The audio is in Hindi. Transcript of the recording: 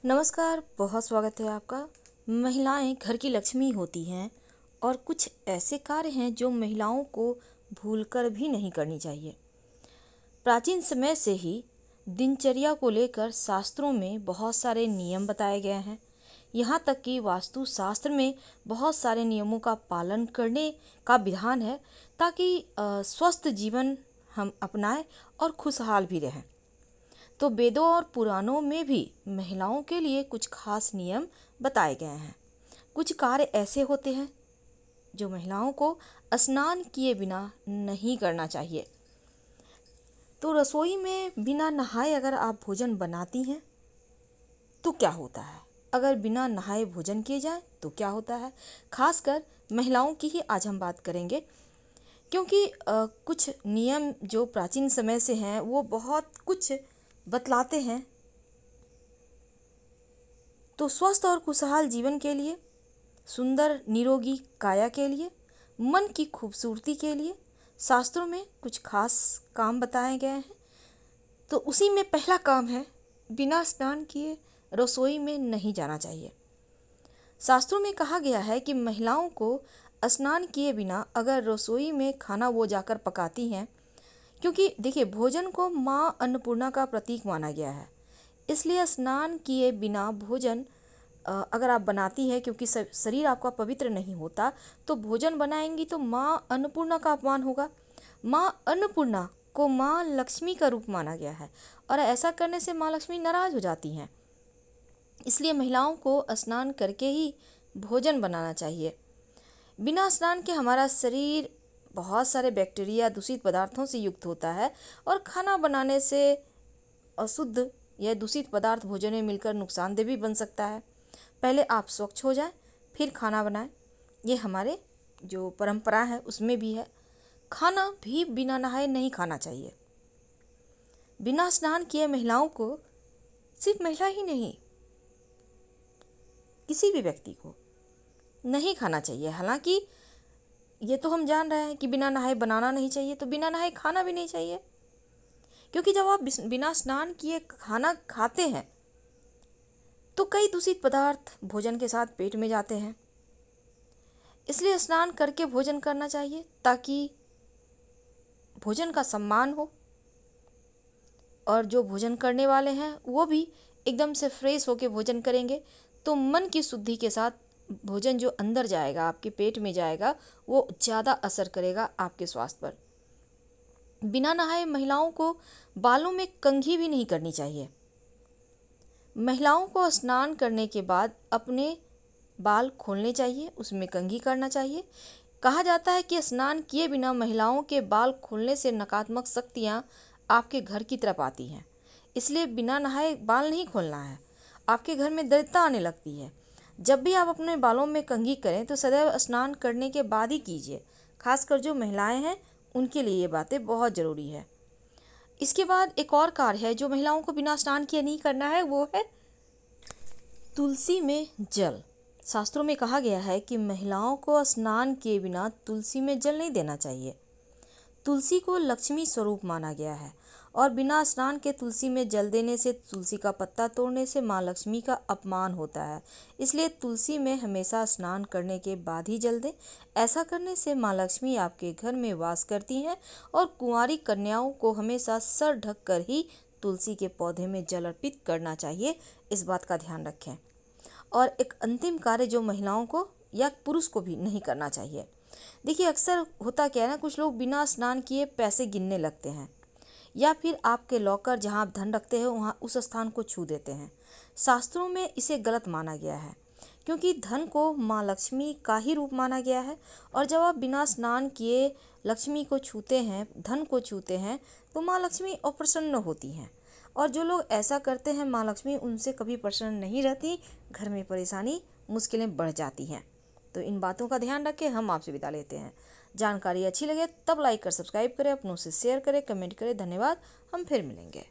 नमस्कार, बहुत स्वागत है आपका। महिलाएं घर की लक्ष्मी होती हैं और कुछ ऐसे कार्य हैं जो महिलाओं को भूलकर भी नहीं करनी चाहिए। प्राचीन समय से ही दिनचर्या को लेकर शास्त्रों में बहुत सारे नियम बताए गए हैं। यहाँ तक कि वास्तु शास्त्र में बहुत सारे नियमों का पालन करने का विधान है ताकि स्वस्थ जीवन हम अपनाएं और खुशहाल भी रहें। तो वेदों और पुराणों में भी महिलाओं के लिए कुछ खास नियम बताए गए हैं। कुछ कार्य ऐसे होते हैं जो महिलाओं को स्नान किए बिना नहीं करना चाहिए। तो रसोई में बिना नहाए अगर आप भोजन बनाती हैं तो क्या होता है, अगर बिना नहाए भोजन किए जाए तो क्या होता है। खासकर महिलाओं की ही आज हम बात करेंगे, क्योंकि कुछ नियम जो प्राचीन समय से हैं वो बहुत कुछ बतलाते हैं। तो स्वस्थ और खुशहाल जीवन के लिए, सुंदर निरोगी काया के लिए, मन की खूबसूरती के लिए शास्त्रों में कुछ खास काम बताए गए हैं। तो उसी में पहला काम है, बिना स्नान किए रसोई में नहीं जाना चाहिए। शास्त्रों में कहा गया है कि महिलाओं को स्नान किए बिना अगर रसोई में खाना वो जाकर पकाती हैं, क्योंकि देखिए भोजन को माँ अन्नपूर्णा का प्रतीक माना गया है, इसलिए स्नान किए बिना भोजन अगर आप बनाती है, क्योंकि शरीर आपका पवित्र नहीं होता, तो भोजन बनाएंगी तो माँ अन्नपूर्णा का अपमान होगा। माँ अन्नपूर्णा को माँ लक्ष्मी का रूप माना गया है और ऐसा करने से माँ लक्ष्मी नाराज हो जाती हैं। इसलिए महिलाओं को स्नान करके ही भोजन बनाना चाहिए। बिना स्नान के हमारा शरीर बहुत सारे बैक्टीरिया, दूषित पदार्थों से युक्त होता है और खाना बनाने से अशुद्ध या दूषित पदार्थ भोजन में मिलकर नुकसानदेह भी बन सकता है। पहले आप स्वच्छ हो जाएं, फिर खाना बनाएं। ये हमारे जो परंपरा है उसमें भी है। खाना भी बिना नहाए नहीं खाना चाहिए। बिना स्नान किए महिलाओं को, सिर्फ महिला ही नहीं, किसी भी व्यक्ति को नहीं खाना चाहिए। हालांकि ये तो हम जान रहे हैं कि बिना नहाए बनाना नहीं चाहिए, तो बिना नहाए खाना भी नहीं चाहिए, क्योंकि जब आप बिना स्नान किए खाना खाते हैं तो कई दूषित पदार्थ भोजन के साथ पेट में जाते हैं। इसलिए स्नान करके भोजन करना चाहिए ताकि भोजन का सम्मान हो और जो भोजन करने वाले हैं वो भी एकदम से फ्रेश होकर भोजन करेंगे। तो मन की शुद्धि के साथ भोजन जो अंदर जाएगा, आपके पेट में जाएगा, वो ज़्यादा असर करेगा आपके स्वास्थ्य पर। बिना नहाए महिलाओं को बालों में कंघी भी नहीं करनी चाहिए। महिलाओं को स्नान करने के बाद अपने बाल खोलने चाहिए, उसमें कंघी करना चाहिए। कहा जाता है कि स्नान किए बिना महिलाओं के बाल खोलने से नकारात्मक शक्तियाँ आपके घर की तरफ आती हैं, इसलिए बिना नहाए बाल नहीं खोलना है। आपके घर में दरिद्रता आने लगती है। जब भी आप अपने बालों में कंघी करें तो सदैव स्नान करने के बाद ही कीजिए। खासकर जो महिलाएं हैं उनके लिए ये बातें बहुत ज़रूरी है। इसके बाद एक और कार्य है जो महिलाओं को बिना स्नान किए नहीं करना है, वो है तुलसी में जल। शास्त्रों में कहा गया है कि महिलाओं को स्नान किए बिना तुलसी में जल नहीं देना चाहिए। तुलसी को लक्ष्मी स्वरूप माना गया है और बिना स्नान के तुलसी में जल देने से, तुलसी का पत्ता तोड़ने से माँ लक्ष्मी का अपमान होता है। इसलिए तुलसी में हमेशा स्नान करने के बाद ही जल दें। ऐसा करने से माँ लक्ष्मी आपके घर में वास करती हैं और कुंवारी कन्याओं को हमेशा सर ढक कर ही तुलसी के पौधे में जल अर्पित करना चाहिए। इस बात का ध्यान रखें। और एक अंतिम कार्य जो महिलाओं को या पुरुष को भी नहीं करना चाहिए। देखिए अक्सर होता क्या है ना, कुछ लोग बिना स्नान किए पैसे गिनने लगते हैं या फिर आपके लॉकर जहां आप धन रखते हैं वहां उस स्थान को छू देते हैं। शास्त्रों में इसे गलत माना गया है, क्योंकि धन को माँ लक्ष्मी का ही रूप माना गया है और जब आप बिना स्नान किए लक्ष्मी को छूते हैं, धन को छूते हैं, तो माँ लक्ष्मी अप्रसन्न होती हैं। और जो लोग ऐसा करते हैं माँ लक्ष्मी उनसे कभी प्रसन्न नहीं रहती, घर में परेशानी, मुश्किलें बढ़ जाती हैं। तो इन बातों का ध्यान रखें। हम आपसे विदा लेते हैं। जानकारी अच्छी लगे तब लाइक कर सब्सक्राइब करें, अपनों से शेयर करें, कमेंट करें। धन्यवाद। हम फिर मिलेंगे।